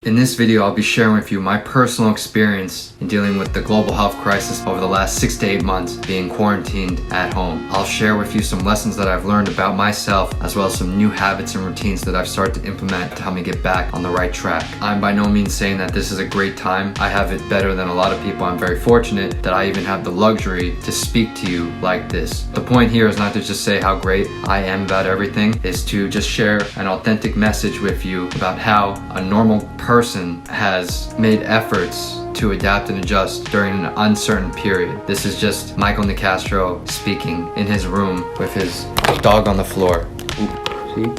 In this video, I'll be sharing with you my personal experience in dealing with the global health crisis over the last 6 to 8 months being quarantined at home. I'll share with you some lessons that I've learned about myself, as well as some new habits and routines that I've started to implement to help me get back on the right track. I'm by no means saying that this is a great time. I have it better than a lot of people. I'm very fortunate that I even have the luxury to speak to you like this. The point here is not to just say how great I am about everything, is to just share an authentic message with you about how a normal person has made efforts to adapt and adjust during an uncertain period. This is just Michael Nicastro speaking in his room with his dog on the floor. Ooh, see?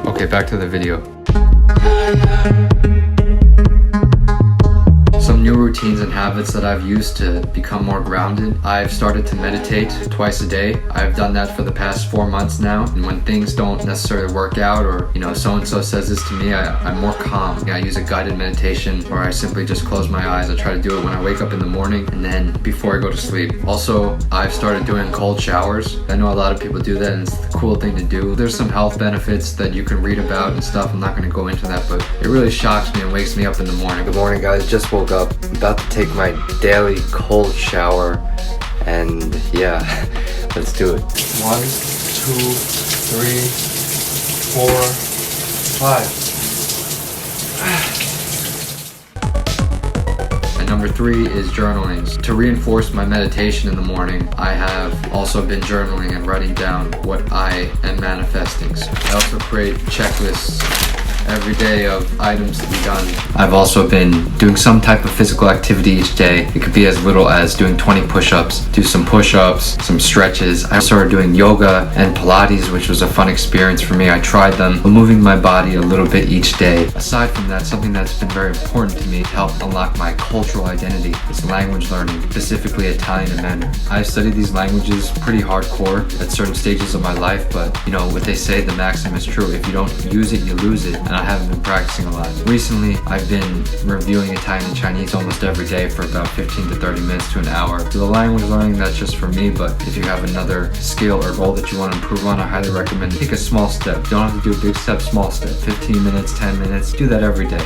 Okay, back to the video. Some new routines and habits that I've used to become more grounded. I've started to meditate twice a day. I've done that for the past 4 months now. And when things don't necessarily work out, or so-and-so says this to me, I'm more calm. I use a guided meditation where I simply just close my eyes. I try to do it when I wake up in the morning and then before I go to sleep. Also, I've started doing cold showers. I know a lot of people do that and it's the cool thing to do. There's some health benefits that you can read about and stuff. I'm not going to go into that, but it really shocks me and wakes me up in the morning. Good morning, guys. Just woke up. I'm about to take my daily cold shower, and yeah, let's do it. 1, 2, 3, 4, 5. And number 3 is journaling. To reinforce my meditation in the morning, I have also been journaling and writing down what I am manifesting. So I also create checklists every day of items to be done. I've also been doing some type of physical activity each day. It could be as little as doing 20 push-ups, do some push-ups, some stretches. I started doing yoga and Pilates, which was a fun experience for me. I tried them, moving my body a little bit each day. Aside from that, something that's been very important to me to help unlock my cultural identity is language learning, specifically Italian and Mandarin. I've studied these languages pretty hardcore at certain stages of my life, but what they say, the maxim is true. If you don't use it, you lose it. And I haven't been practicing a lot. Recently, I've been reviewing Italian and Chinese almost every day for about 15 to 30 minutes to an hour. So the language learning, that's just for me, but if you have another skill or goal that you want to improve on, I highly recommend take a small step. You don't have to do a big step, small step. 15 minutes, 10 minutes, do that every day.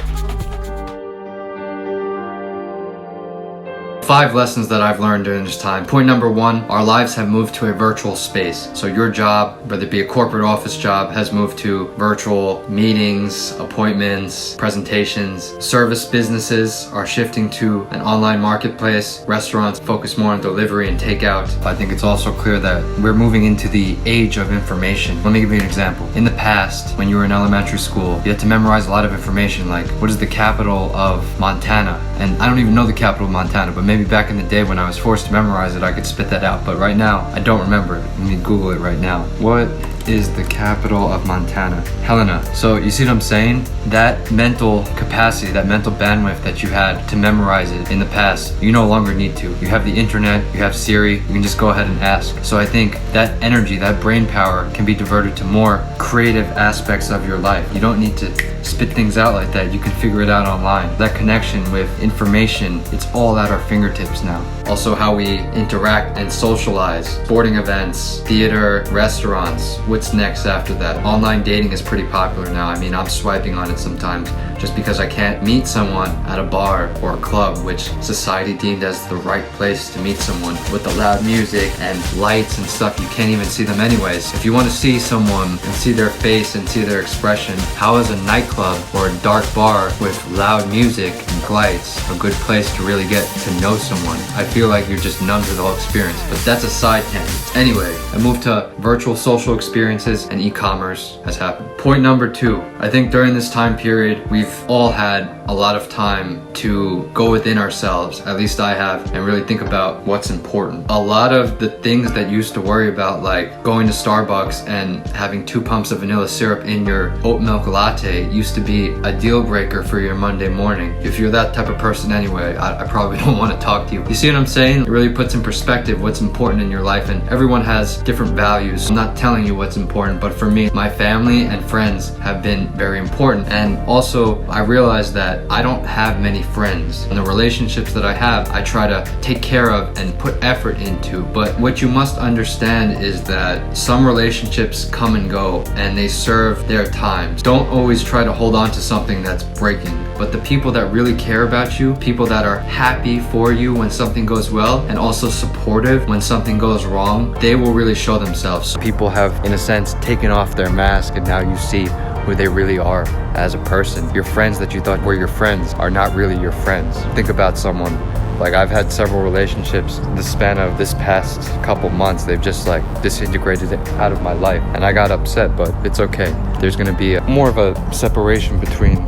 5 lessons that I've learned during this time. Point number 1, our lives have moved to a virtual space. So your job, whether it be a corporate office job, has moved to virtual meetings, appointments, presentations. Service businesses are shifting to an online marketplace. Restaurants focus more on delivery and takeout. I think it's also clear that we're moving into the age of information. Let me give you an example. In the past, when you were in elementary school, you had to memorize a lot of information, like what is the capital of Montana? And I don't even know the capital of Montana, but maybe back in the day when I was forced to memorize it, I could spit that out. But right now, I don't remember it. Let me Google it right now. What is the capital of Montana? Helena. So you see what I'm saying? That mental capacity, that mental bandwidth that you had to memorize it in the past, you no longer need to. You have the internet, you have Siri, you can just go ahead and ask. So I think that energy, that brain power can be diverted to more creative aspects of your life. You don't need to spit things out like that. You can figure it out online. That connection with information, it's all at our fingertips now. Also how we interact and socialize, sporting events, theater, restaurants. What's next after that? Online dating is pretty popular now. I mean, I'm swiping on it sometimes just because I can't meet someone at a bar or a club, which society deemed as the right place to meet someone. With the loud music and lights and stuff, you can't even see them anyways. If you want to see someone and see their face and see their expression, how is a nightclub or a dark bar with loud music and lights a good place to really get to know someone? I feel like you're just numb to the whole experience, but that's a side tangent. Anyway, I moved to virtual social experiences and e-commerce has happened. Point number 2, I think during this time period, we've all had a lot of time to go within ourselves, at least I have, and really think about what's important. A lot of the things that you used to worry about, like going to Starbucks and having 2 pumps of vanilla syrup in your oat milk latte, used to be a deal breaker for your Monday morning. If you're that type of person anyway, I probably don't want to talk to you. You see what I'm saying? It really puts in perspective what's important in your life, and everyone has different values. I'm not telling you what's important, but for me, my family and friends have been very important. And also, I realized that I don't have many friends. And the relationships that I have, I try to take care of and put effort into. But what you must understand is that some relationships come and go, and they serve their times. Don't always try to hold on to something that's breaking. But the people that really care about you, people that are happy for you when something goes well, and also supportive when something goes wrong, they will really show themselves. People have, in a sense, taken off their mask, and now you see who they really are as a person. Your friends that you thought were your friends are not really your friends. Think about someone. Like, I've had several relationships in the span of this past couple months. They've just like disintegrated it out of my life, and I got upset, but it's okay. There's gonna be more of a separation between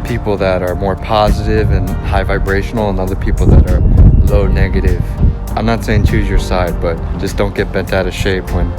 people that are more positive and high vibrational and other people that are low negative. I'm not saying choose your side, but just don't get bent out of shape when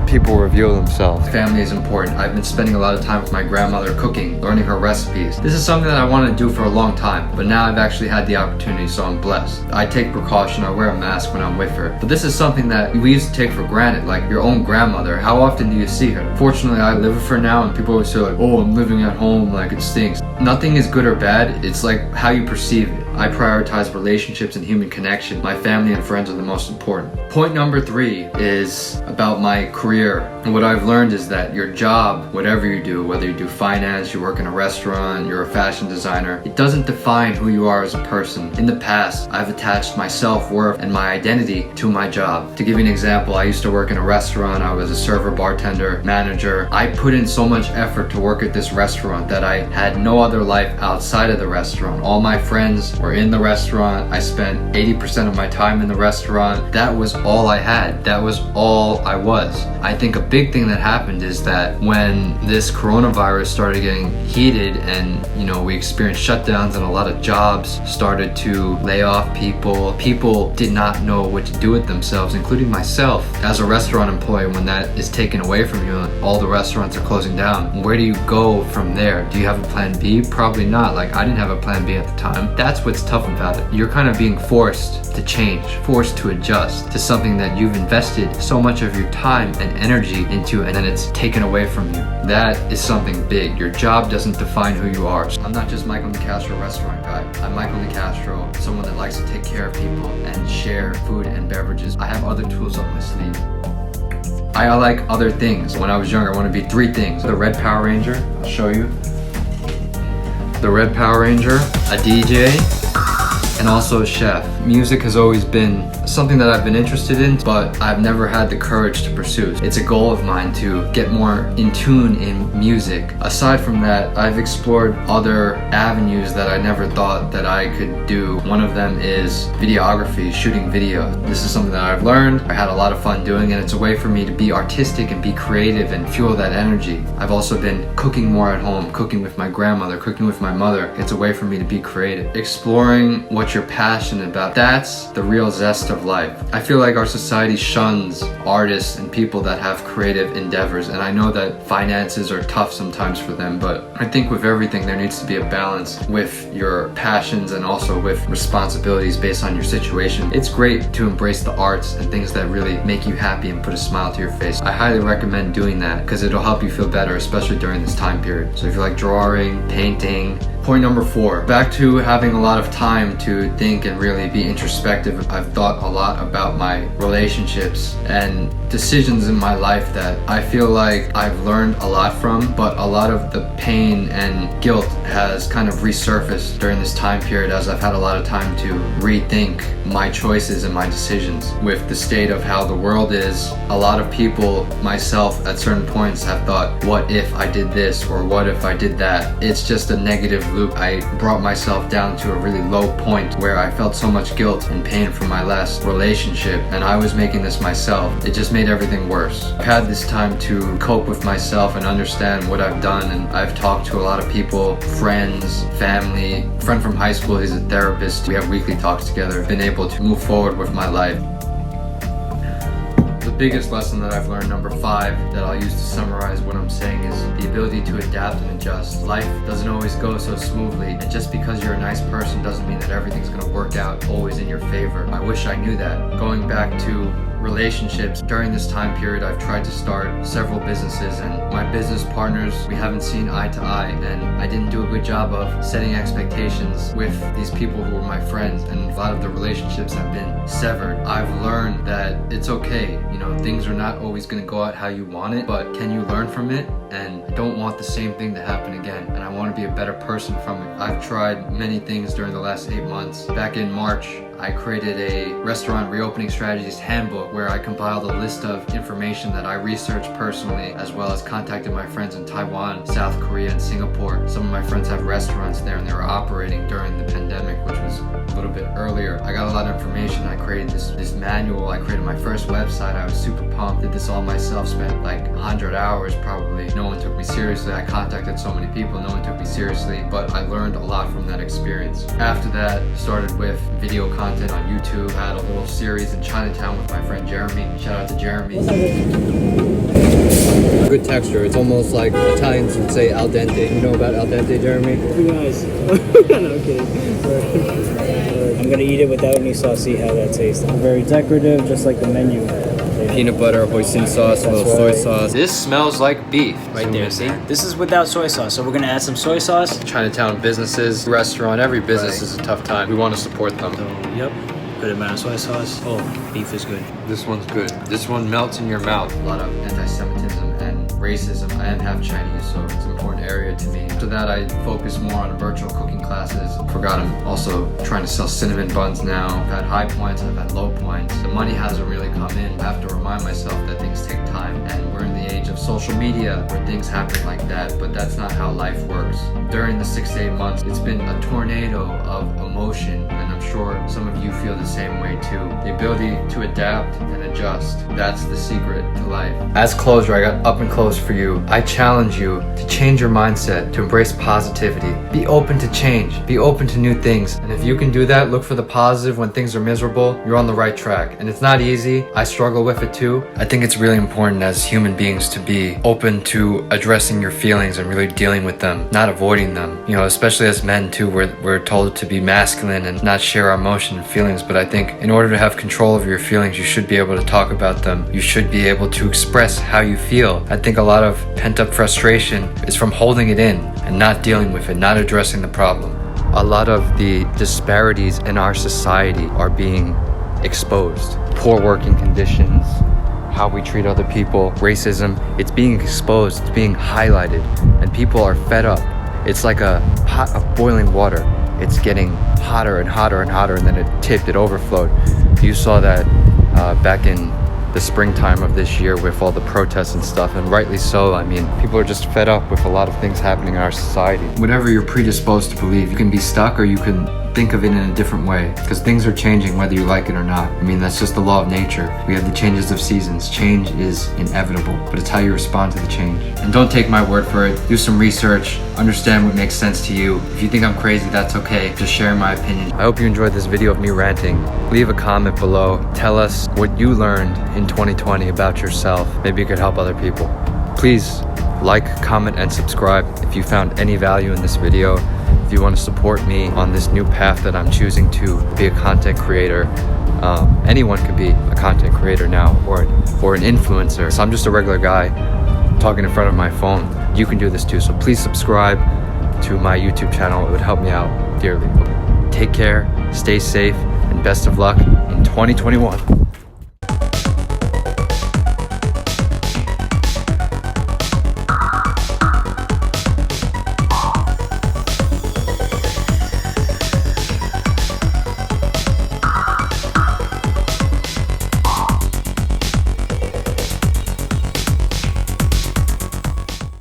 people reveal themselves. Family is important. I've been spending a lot of time with my grandmother cooking, learning her recipes. This is something that I wanted to do for a long time, but now I've actually had the opportunity, so I'm blessed. I take precaution, I wear a mask when I'm with her. But this is something that we used to take for granted, like your own grandmother. How often do you see her? Fortunately, I live with her now, and people always say like, oh, I'm living at home, like it stinks. Nothing is good or bad, it's like how you perceive it. I prioritize relationships and human connection. My family and friends are the most important. Point number 3 is about my career. And what I've learned is that your job, whatever you do, whether you do finance, you work in a restaurant, you're a fashion designer, it doesn't define who you are as a person. In the past, I've attached my self-worth and my identity to my job. To give you an example, I used to work in a restaurant. I was a server, bartender, manager. I put in so much effort to work at this restaurant that I had no other life outside of the restaurant. All my friends were in the restaurant. I spent 80% of my time in the restaurant. That was all I had. That was all I was. I think a big thing that happened is that when this coronavirus started getting heated and, we experienced shutdowns and a lot of jobs started to lay off people, people did not know what to do with themselves, including myself. As a restaurant employee, when that is taken away from you and all the restaurants are closing down, where do you go from there? Do you have a plan B? Probably not. Like, I didn't have a plan B at the time. That's what's tough about it. You're kind of being forced to change, forced to adjust to something that you've invested so much of your time and energy into, and then it's taken away from you. That is something big. Your job doesn't define who you are. I'm not just Michael Nicastro, restaurant guy. I'm Michael Nicastro, someone that likes to take care of people and share food and beverages. I have other tools up my sleeve. I like other things. When I was younger, I wanted to be 3 things. The Red Power Ranger, I'll show you. The Red Power Ranger, a DJ, and also a chef. Music has always been something that I've been interested in, but I've never had the courage to pursue. It's a goal of mine to get more in tune in music. Aside from that, I've explored other avenues that I never thought that I could do. One of them is videography, shooting video. This is something that I've learned. I had a lot of fun doing, and it's a way for me to be artistic and be creative and fuel that energy. I've also been cooking more at home, cooking with my grandmother, cooking with my mother. It's a way for me to be creative. Exploring what you're passionate about, that's the real zest of life. I feel like our society shuns artists and people that have creative endeavors, and I know that finances are tough sometimes for them, but I think with everything there needs to be a balance with your passions and also with responsibilities based on your situation. It's great to embrace the arts and things that really make you happy and put a smile to your face. I highly recommend doing that because it'll help you feel better, especially during this time period. So if you like drawing, painting. Point number 4, back to having a lot of time to think and really be introspective. I've thought a lot about my relationships and decisions in my life that I feel like I've learned a lot from, but a lot of the pain and guilt has kind of resurfaced during this time period as I've had a lot of time to rethink my choices and my decisions. With the state of how the world is, a lot of people, myself at certain points, have thought, what if I did this or what if I did that? It's just a negative loop. I brought myself down to a really low point where I felt so much guilt and pain from my last relationship, and I was making this myself. It just made everything worse. I've had this time to cope with myself and understand what I've done, and I've talked to a lot of people, friends, family. A friend from high school, he's a therapist. We have weekly talks together. Been able to move forward with my life. The the biggest lesson that I've learned, number 5, that I'll use to summarize what I'm saying is the ability to adapt and adjust. Life doesn't always go so smoothly, and just because you're a nice person doesn't mean that everything's gonna work out always in your favor. I wish I knew that. Going back to relationships, during this time period I've tried to start several businesses, and my business partners, we haven't seen eye to eye, and I didn't do a good job of setting expectations with these people who were my friends, and a lot of the relationships have been severed. I've learned that it's okay, things are not always going to go out how you want it, but can you learn from it? And I don't want the same thing to happen again, and I want to be a better person from it. I've tried many things during the last 8 months. Back in March, I created a restaurant reopening strategies handbook where I compiled a list of information that I researched personally, as well as contacted my friends in Taiwan, South Korea, and Singapore. Some of my friends have restaurants there, and they were operating during the pandemic, which was a little bit earlier. I got a lot of information. I created this manual. I created my first website. I was super pumped. Did this all myself. Spent like 100 hours probably. No one took me seriously. I contacted so many people. No one took me seriously, but I learned a lot from that experience. After that, started with video content on YouTube. I had a little series in Chinatown with my friend Jeremy. Shout out to Jeremy. Good texture. It's almost like Italians would say al dente. You know about al dente, Jeremy? Nice. No, I'm kidding. I'm gonna eat it without any sauce, see how that tastes. Very decorative, just like the menu. Peanut butter, hoisin sauce, a little soy sauce. This smells like beef. Right there, see? This is without soy sauce, so we're gonna add some soy sauce. Chinatown businesses, restaurant, every business is a tough time. We want to support them. So, yep. Good amount of soy sauce. Oh, beef is good. This one's good. This one melts in your mouth. A lot of anti-Semitism and racism. I am half Chinese, so it's an important area to me. After that, I focus more on virtual cooking classes. Forgot I'm also trying to sell cinnamon buns now. I've had high points, I've had low points. The money hasn't really come in. I have to remind myself that things take time, and we're in the age of social media where things happen like that, but that's not how life works. During the 6 to 8 months, it's been a tornado of emotion, and I'm sure some of you feel the same way too. The ability to adapt and adjust, that's the secret to life. As closure, I got up and close for you. I challenge you to change your mindset, to embrace positivity. Be open to change, be open to new things. And if you can do that, look for the positive when things are miserable, you're on the right track. And it's not easy. I struggle with it too. I think it's really important as human beings to be open to addressing your feelings and really dealing with them, not avoiding them. Especially as men too, we're told to be masculine and not share our emotions and feelings. But I think in order to have control of your feelings, you should be able to talk about them. You should be able to express how you feel. I think a lot of pent-up frustration is from holding it in and not dealing with it, not addressing the problem. A lot of the disparities in our society are being exposed. Poor working conditions, how we treat other people, racism, it's being exposed, it's being highlighted, and people are fed up. It's like a pot of boiling water. It's getting hotter and hotter and hotter, and then it tipped, it overflowed. You saw that back in the springtime of this year with all the protests and stuff, and rightly so. I mean, people are just fed up with a lot of things happening in our society. Whatever you're predisposed to believe, you can be stuck or you can think of it in a different way, because things are changing whether you like it or not. I mean, that's just the law of nature. We have the changes of seasons. Change is inevitable, but it's how you respond to the change. And don't take my word for it. Do some research, understand what makes sense to you. If you think I'm crazy, that's okay. Just sharing my opinion. I hope you enjoyed this video of me ranting. Leave a comment below. Tell us what you learned in 2020 about yourself. Maybe it could help other people. Please like, comment, and subscribe if you found any value in this video. If you want to support me on this new path that I'm choosing to be a content creator, anyone could be a content creator now, or an influencer. So I'm just a regular guy talking in front of my phone. You can do this too, so please subscribe to my YouTube channel. It would help me out dearly. Take care, stay safe, and best of luck in 2021.